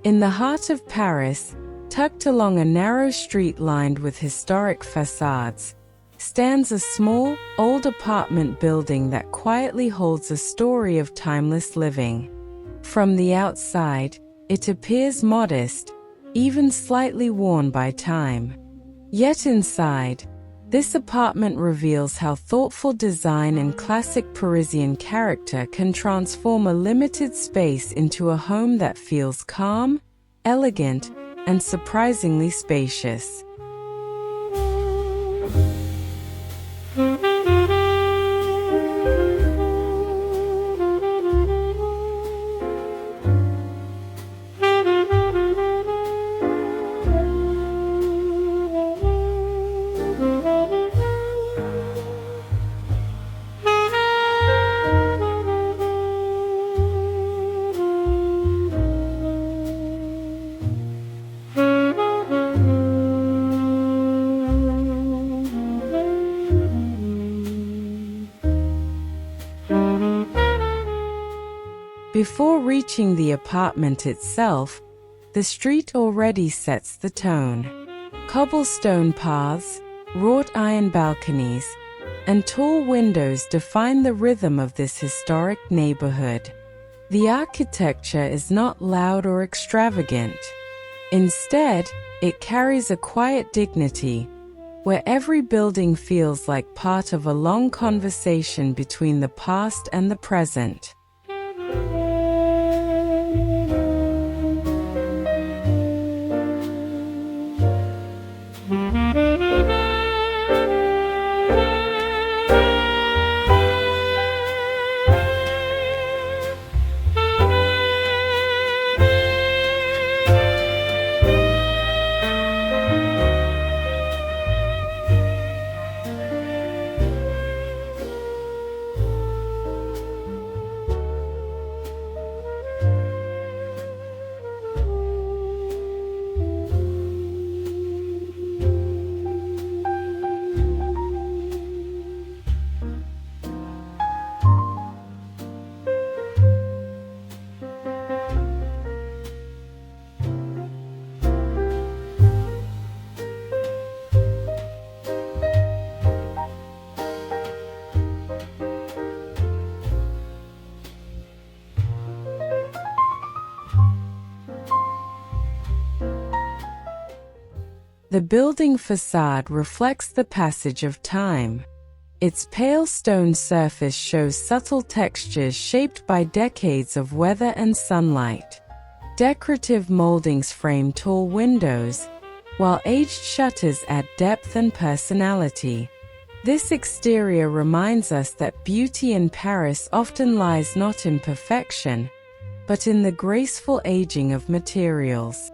In the heart of Paris, tucked along a narrow street lined with historic facades, stands a small, old apartment building that quietly holds a story of timeless living. From the outside, it appears modest, even slightly worn by time. Yet inside, this apartment reveals how thoughtful design and classic Parisian character can transform a limited space into a home that feels calm, elegant, and surprisingly spacious. Before reaching the apartment itself, the street already sets the tone. Cobblestone paths, wrought iron balconies, and tall windows define the rhythm of this historic neighborhood. The architecture is not loud or extravagant. Instead, it carries a quiet dignity, where every building feels like part of a long conversation between the past and the present. The building facade reflects the passage of time. Its pale stone surface shows subtle textures shaped by decades of weather and sunlight. Decorative moldings frame tall windows, while aged shutters add depth and personality. This exterior reminds us that beauty in Paris often lies not in perfection, but in the graceful aging of materials.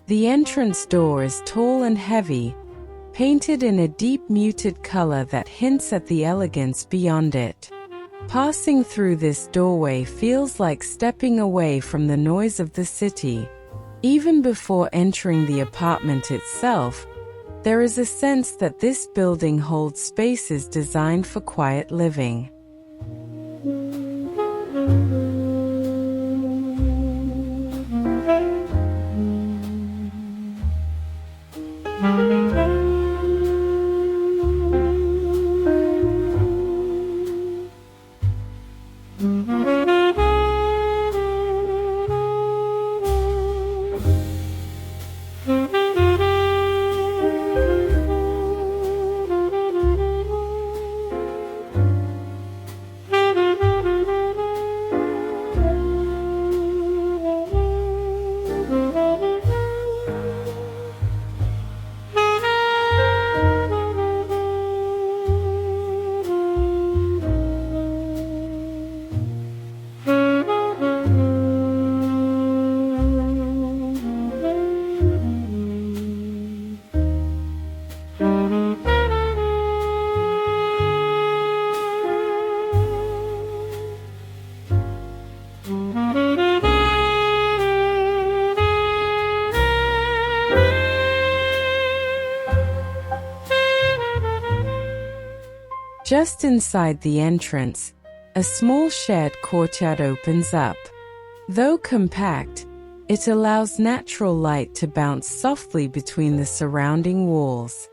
The entrance door is tall and heavy, painted in a deep muted color that hints at the elegance beyond it. Passing through this doorway feels like stepping away from the noise of the city. Even before entering the apartment itself, there is a sense that this building holds spaces designed for quiet living. Just inside the entrance, a small shared courtyard opens up. Though compact, it allows natural light to bounce softly between the surrounding walls.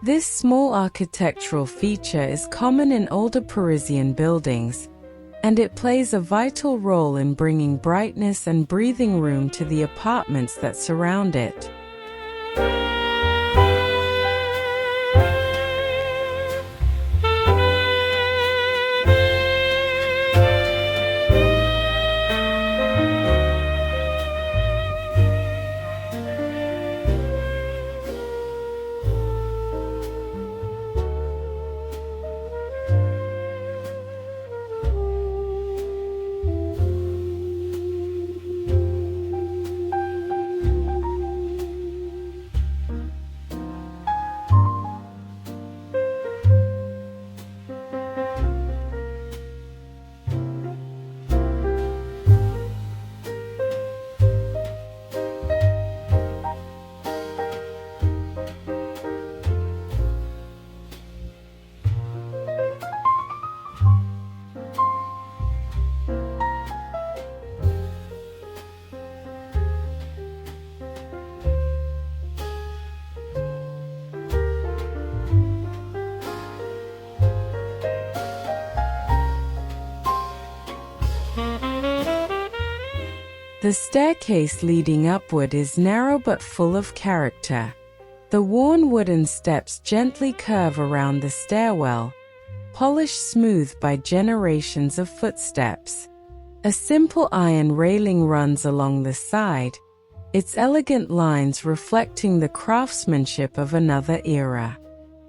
This small architectural feature is common in older Parisian buildings, and it plays a vital role in bringing brightness and breathing room to the apartments that surround it. The staircase leading upward is narrow but full of character. The worn wooden steps gently curve around the stairwell, polished smooth by generations of footsteps. A simple iron railing runs along the side, its elegant lines reflecting the craftsmanship of another era.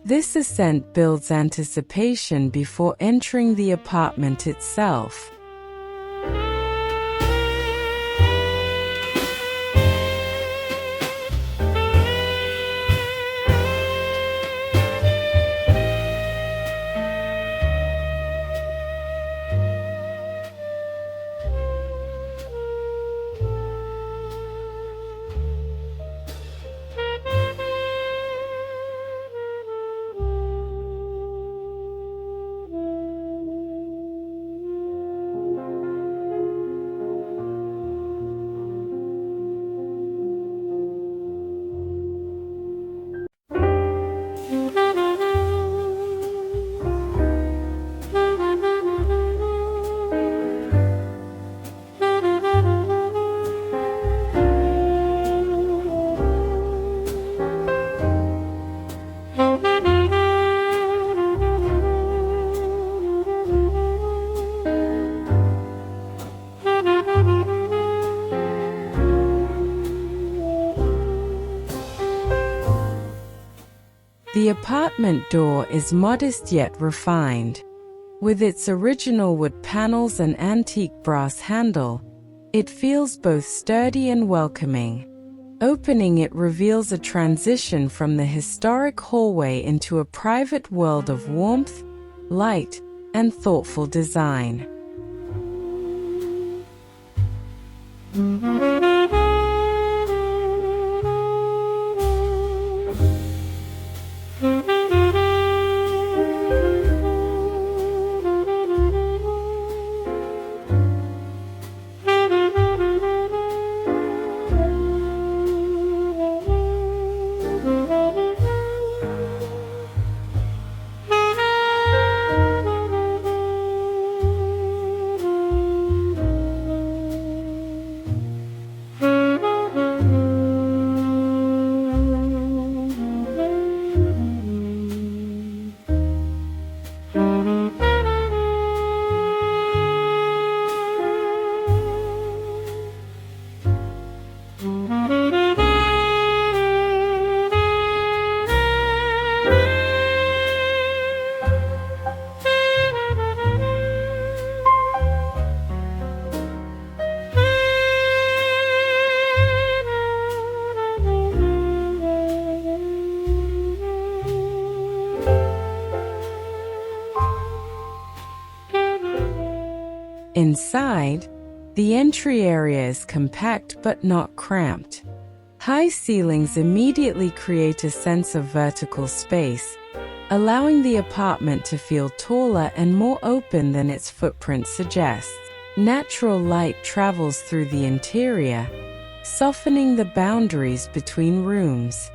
This ascent builds anticipation before entering the apartment itself. The apartment door is modest yet refined. With its original wood panels and antique brass handle, it feels both sturdy and welcoming. Opening it reveals a transition from the historic hallway into a private world of warmth, light, and thoughtful design. Inside, the entry area is compact but not cramped. High ceilings immediately create a sense of vertical space, allowing the apartment to feel taller and more open than its footprint suggests. Natural light travels through the interior, softening the boundaries between rooms.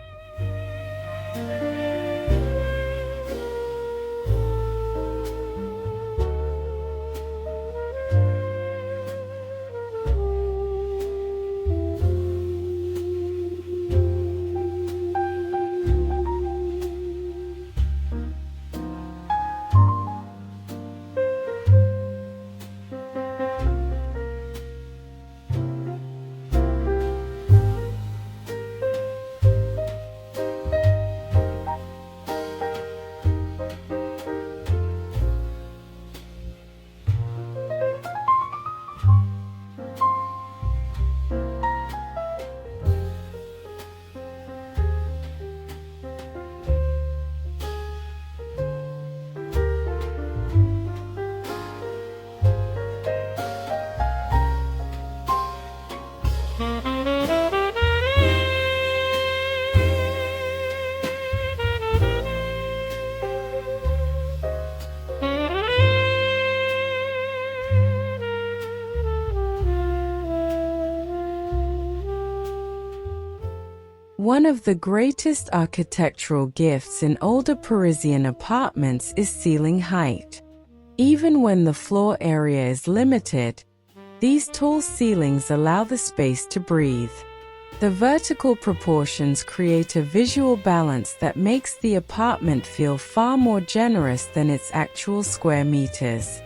One of the greatest architectural gifts in older Parisian apartments is ceiling height. Even when the floor area is limited, these tall ceilings allow the space to breathe. The vertical proportions create a visual balance that makes the apartment feel far more generous than its actual square meters.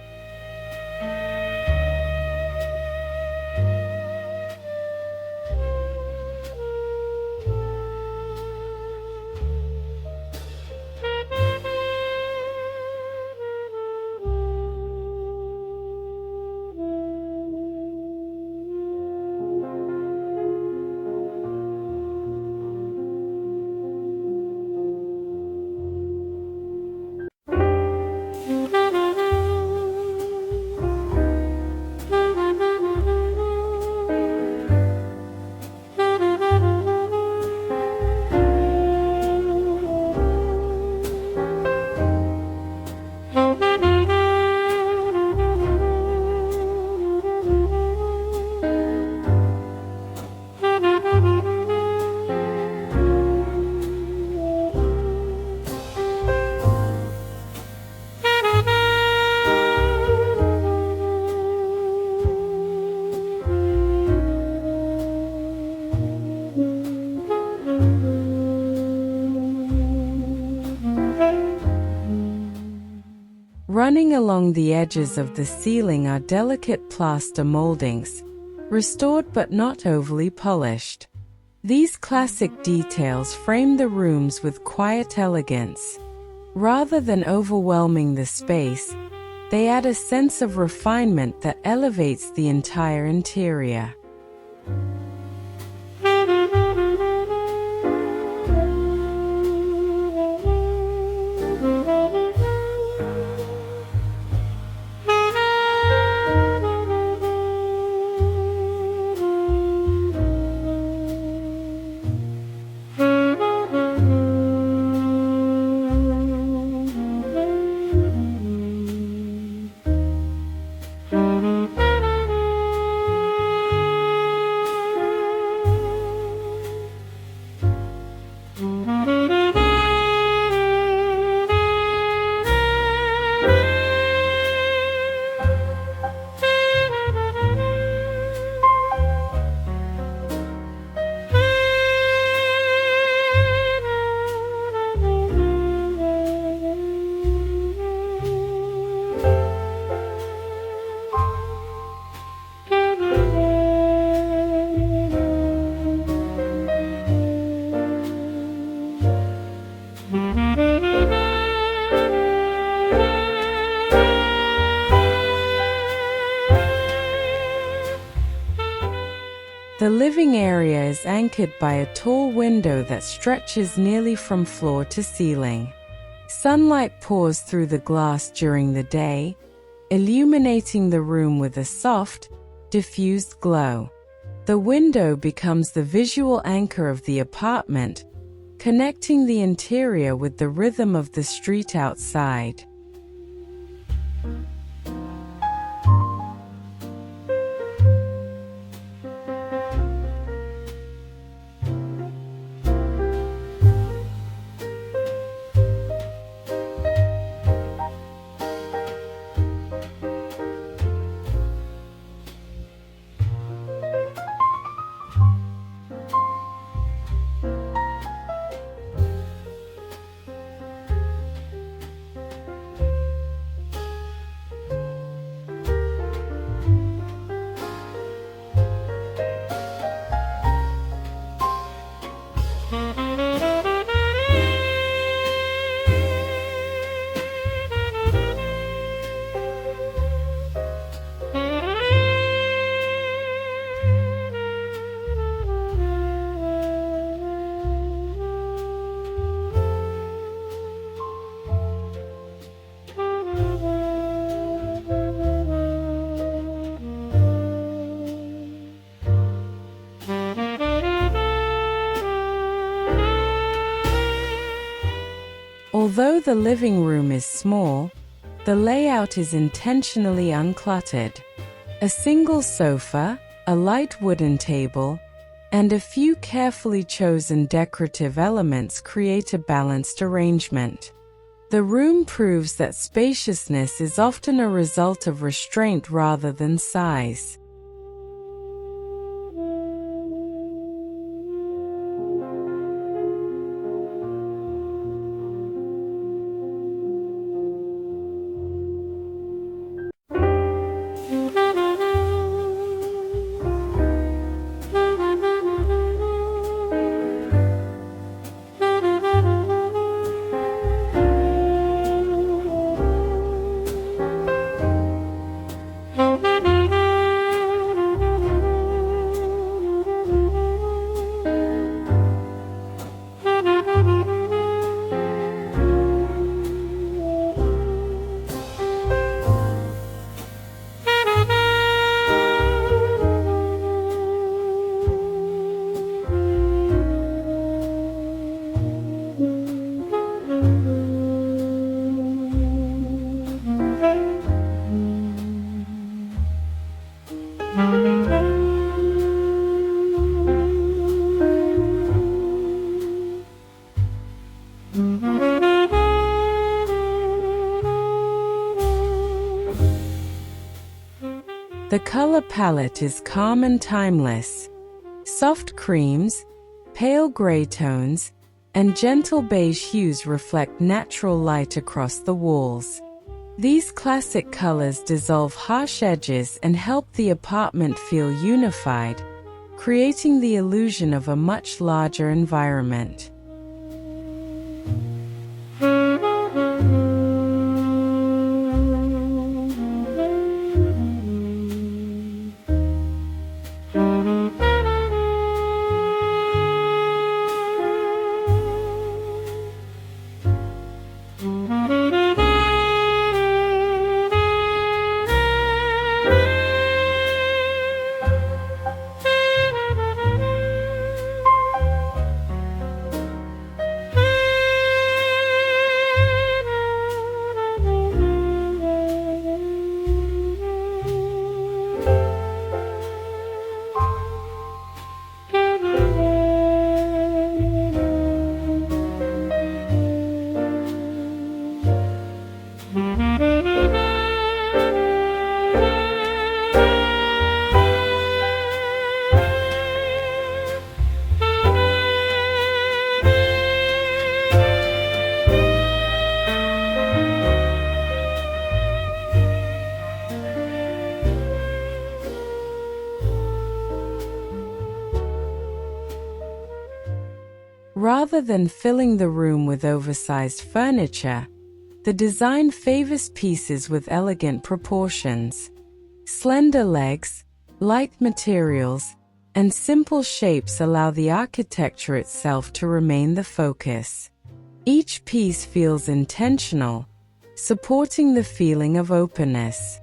Running along the edges of the ceiling are delicate plaster moldings, restored but not overly polished. These classic details frame the rooms with quiet elegance. Rather than overwhelming the space, they add a sense of refinement that elevates the entire interior. The living area is anchored by a tall window that stretches nearly from floor to ceiling. Sunlight pours through the glass during the day, illuminating the room with a soft, diffused glow. The window becomes the visual anchor of the apartment, connecting the interior with the rhythm of the street outside. Although the living room is small, the layout is intentionally uncluttered. A single sofa, a light wooden table, and a few carefully chosen decorative elements create a balanced arrangement. The room proves that spaciousness is often a result of restraint rather than size. The color palette is calm and timeless. Soft creams, pale gray tones, and gentle beige hues reflect natural light across the walls. These classic colors dissolve harsh edges and help the apartment feel unified, creating the illusion of a much larger environment. Rather than filling the room with oversized furniture, the design favors pieces with elegant proportions. Slender legs, light materials, and simple shapes allow the architecture itself to remain the focus. Each piece feels intentional, supporting the feeling of openness.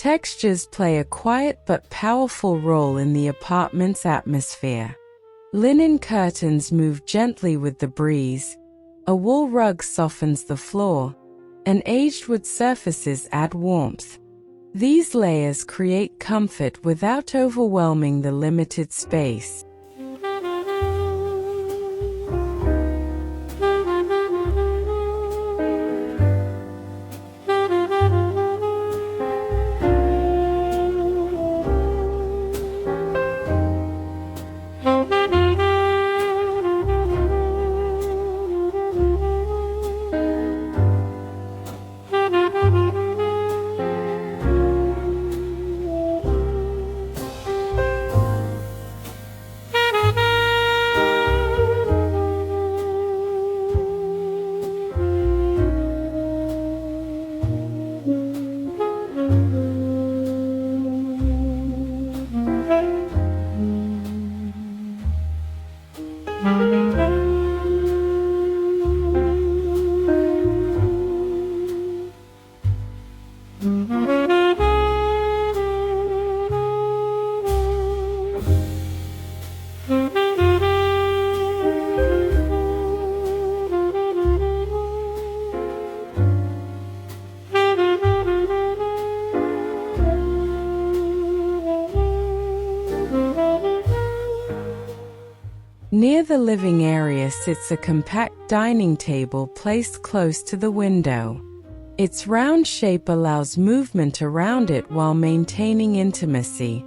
Textures play a quiet but powerful role in the apartment's atmosphere. Linen curtains move gently with the breeze, a wool rug softens the floor, and aged wood surfaces add warmth. These layers create comfort without overwhelming the limited space. Near the living area sits a compact dining table placed close to the window. Its round shape allows movement around it while maintaining intimacy.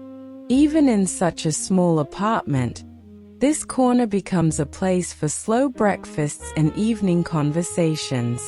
Even in such a small apartment, this corner becomes a place for slow breakfasts and evening conversations.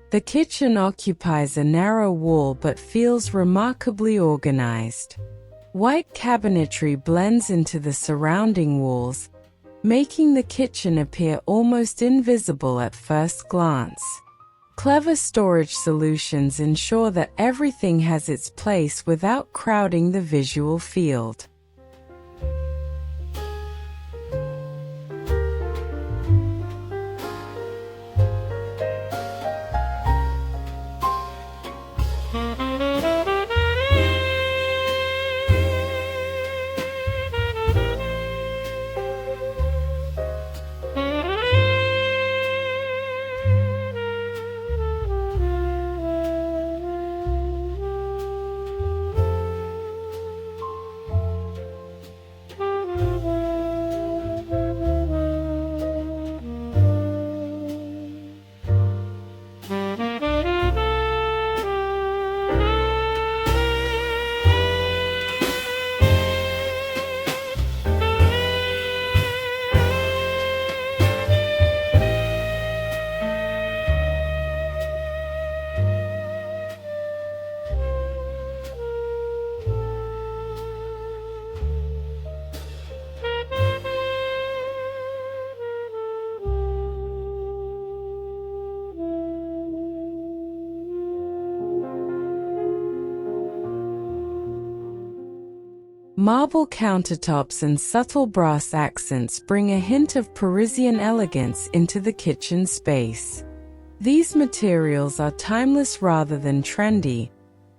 The kitchen occupies a narrow wall but feels remarkably organized. White cabinetry blends into the surrounding walls, making the kitchen appear almost invisible at first glance. Clever storage solutions ensure that everything has its place without crowding the visual field. Marble countertops and subtle brass accents bring a hint of Parisian elegance into the kitchen space. These materials are timeless rather than trendy,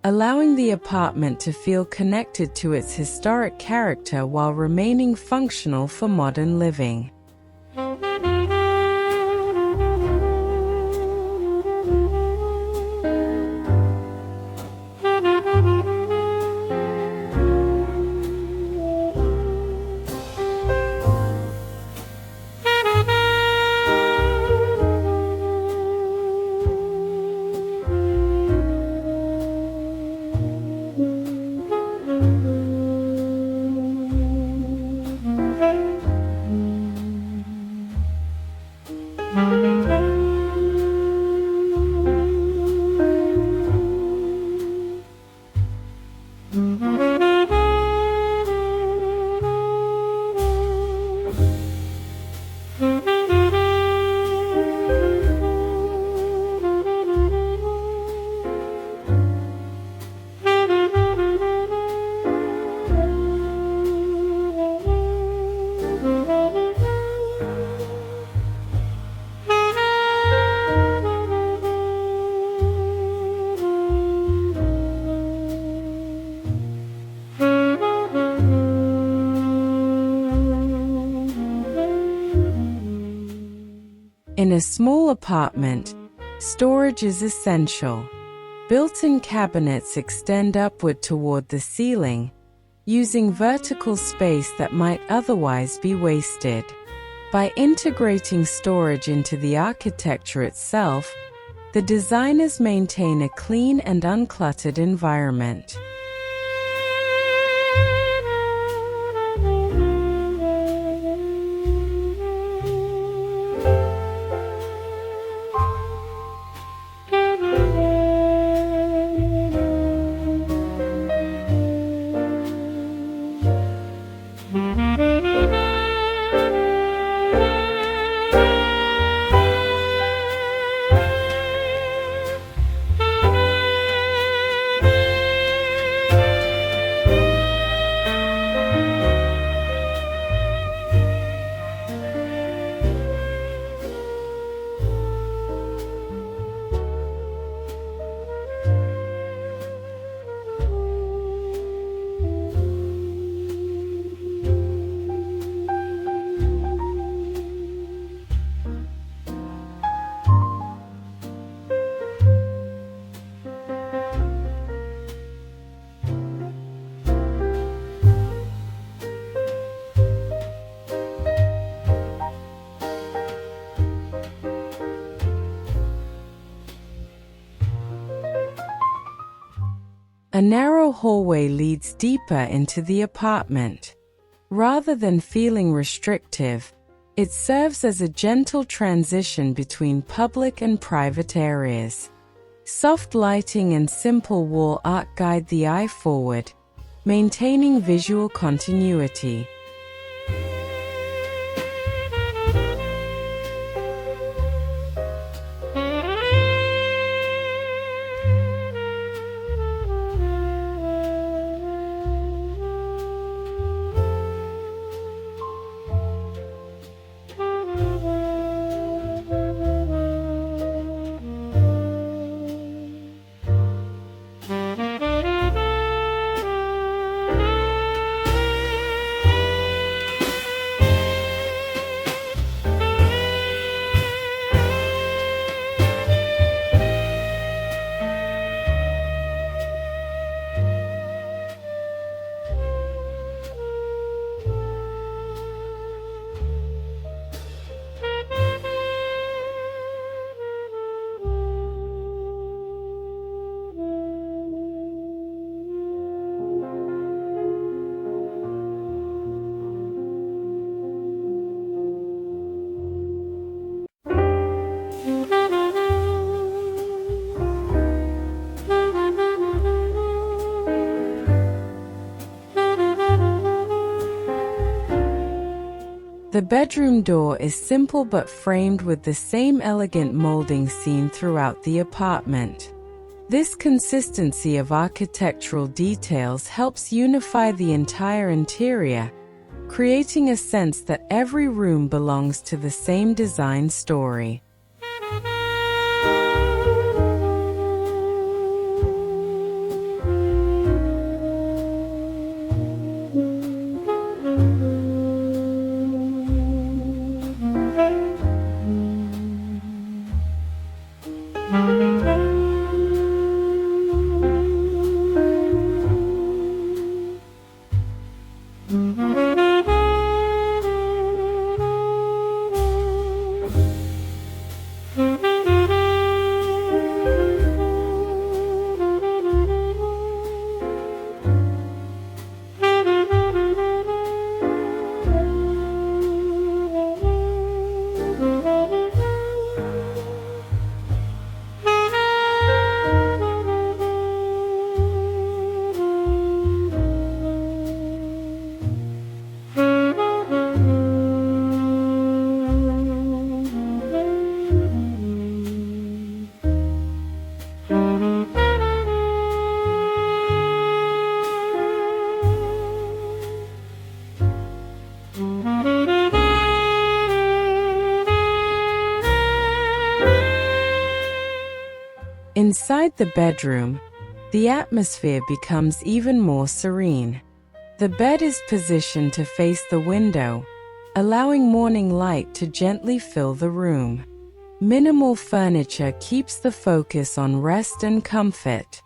allowing the apartment to feel connected to its historic character while remaining functional for modern living. In a small apartment, storage is essential. Built-in cabinets extend upward toward the ceiling, using vertical space that might otherwise be wasted. By integrating storage into the architecture itself, the designers maintain a clean and uncluttered environment. A narrow hallway leads deeper into the apartment. Rather than feeling restrictive, it serves as a gentle transition between public and private areas. Soft lighting and simple wall art guide the eye forward, maintaining visual continuity. The bedroom door is simple but framed with the same elegant molding seen throughout the apartment. This consistency of architectural details helps unify the entire interior, creating a sense that every room belongs to the same design story. Inside the bedroom, the atmosphere becomes even more serene. The bed is positioned to face the window, allowing morning light to gently fill the room. Minimal furniture keeps the focus on rest and comfort.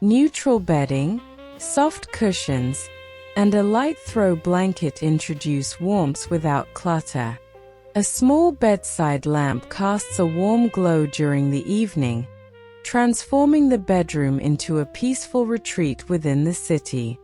Neutral bedding, soft cushions, and a light throw blanket introduce warmth without clutter. A small bedside lamp casts a warm glow during the evening, transforming the bedroom into a peaceful retreat within the city.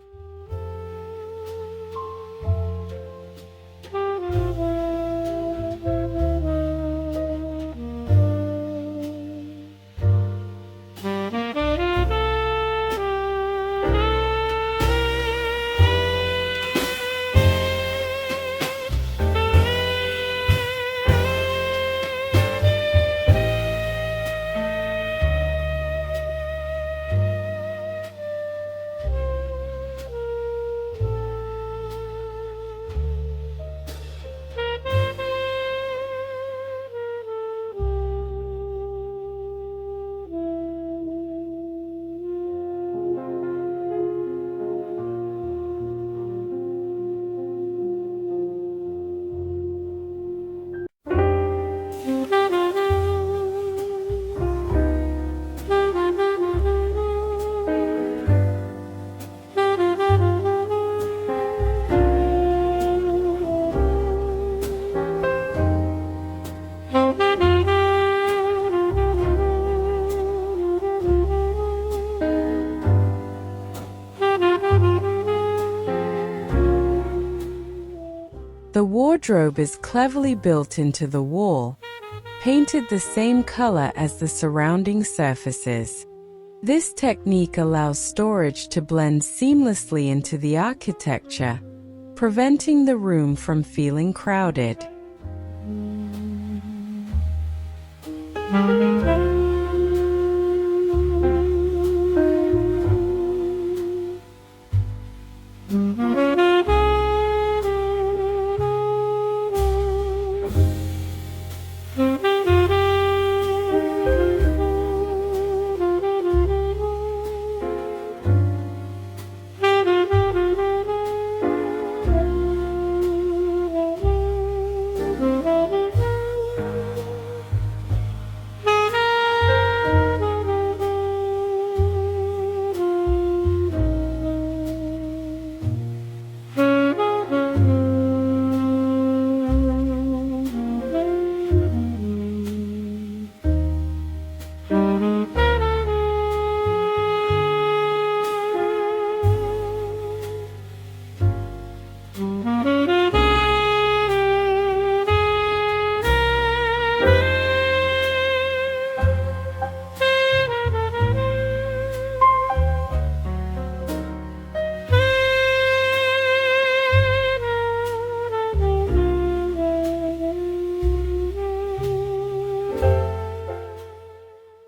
The wardrobe is cleverly built into the wall, painted the same color as the surrounding surfaces. This technique allows storage to blend seamlessly into the architecture, preventing the room from feeling crowded.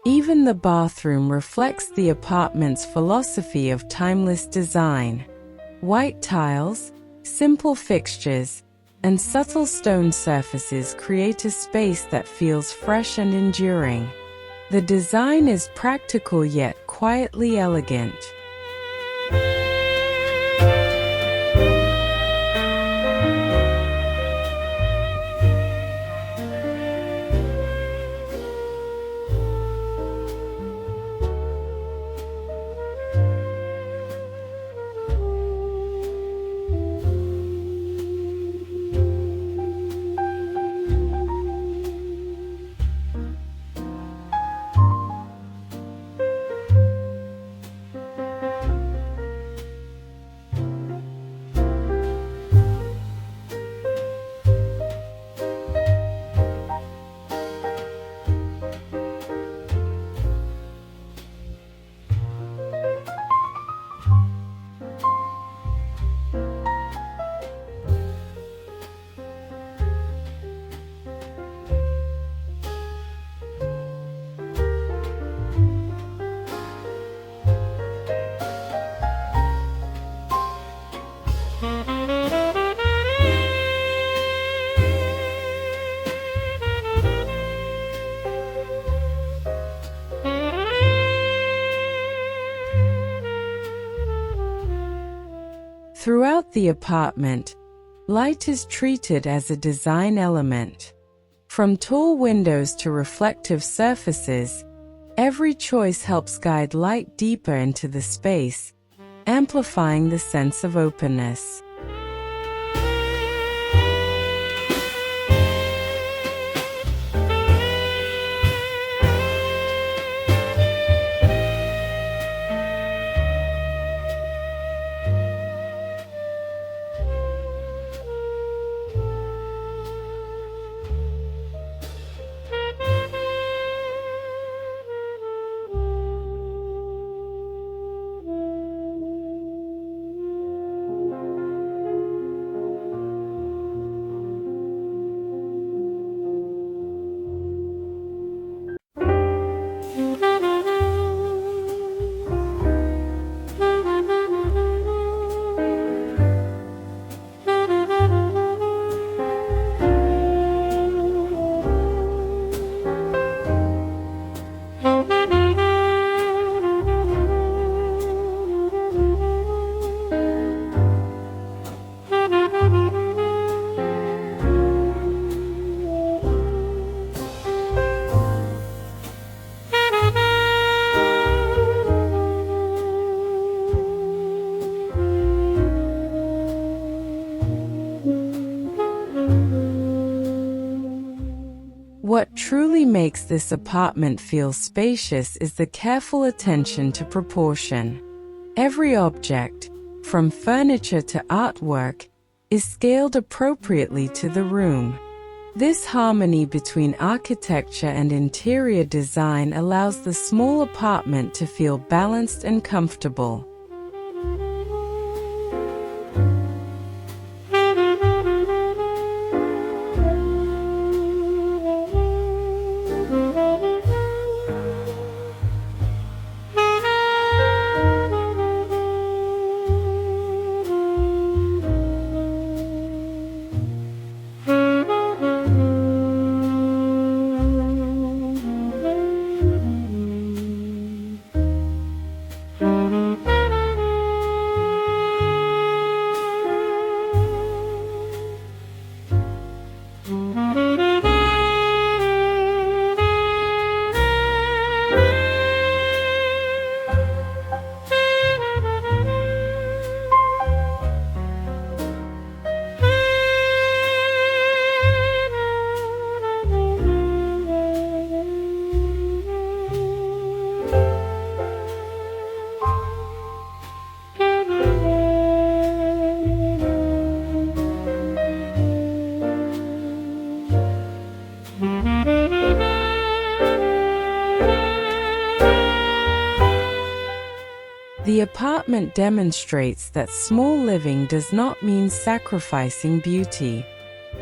Even the bathroom reflects the apartment's philosophy of timeless design. White tiles, simple fixtures, and subtle stone surfaces create a space that feels fresh and enduring. The design is practical yet quietly elegant. Throughout the apartment, light is treated as a design element. From tall windows to reflective surfaces, every choice helps guide light deeper into the space, amplifying the sense of openness. What truly makes this apartment feel spacious is the careful attention to proportion. Every object, from furniture to artwork, is scaled appropriately to the room. This harmony between architecture and interior design allows the small apartment to feel balanced and comfortable. The apartment demonstrates that small living does not mean sacrificing beauty.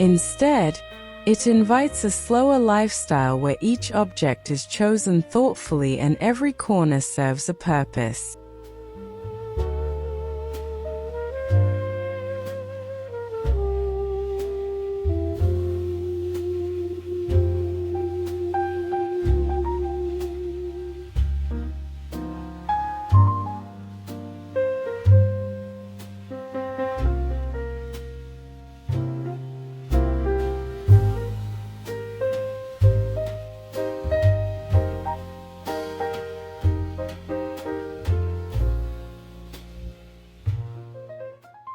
Instead, it invites a slower lifestyle where each object is chosen thoughtfully and every corner serves a purpose.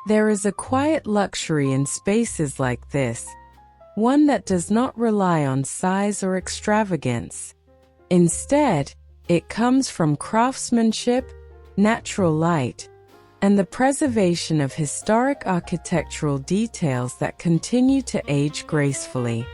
There is a quiet luxury in spaces like this, one that does not rely on size or extravagance. Instead, it comes from craftsmanship, natural light, and the preservation of historic architectural details that continue to age gracefully.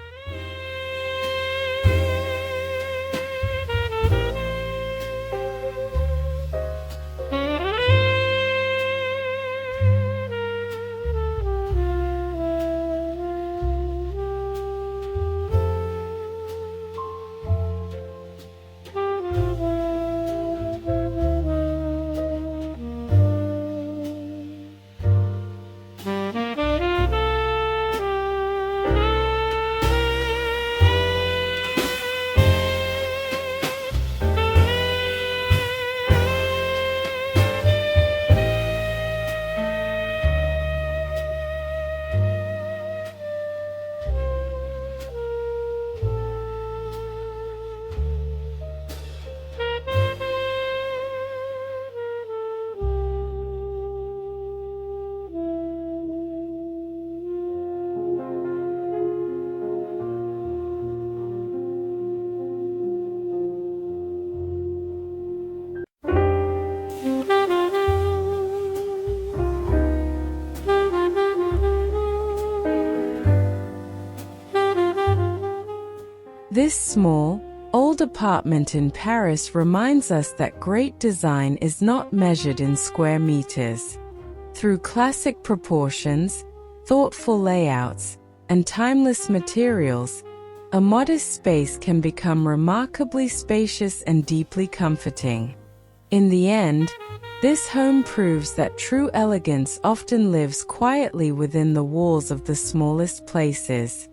This small, old apartment in Paris reminds us that great design is not measured in square meters. Through classic proportions, thoughtful layouts, and timeless materials, a modest space can become remarkably spacious and deeply comforting. In the end, this home proves that true elegance often lives quietly within the walls of the smallest places.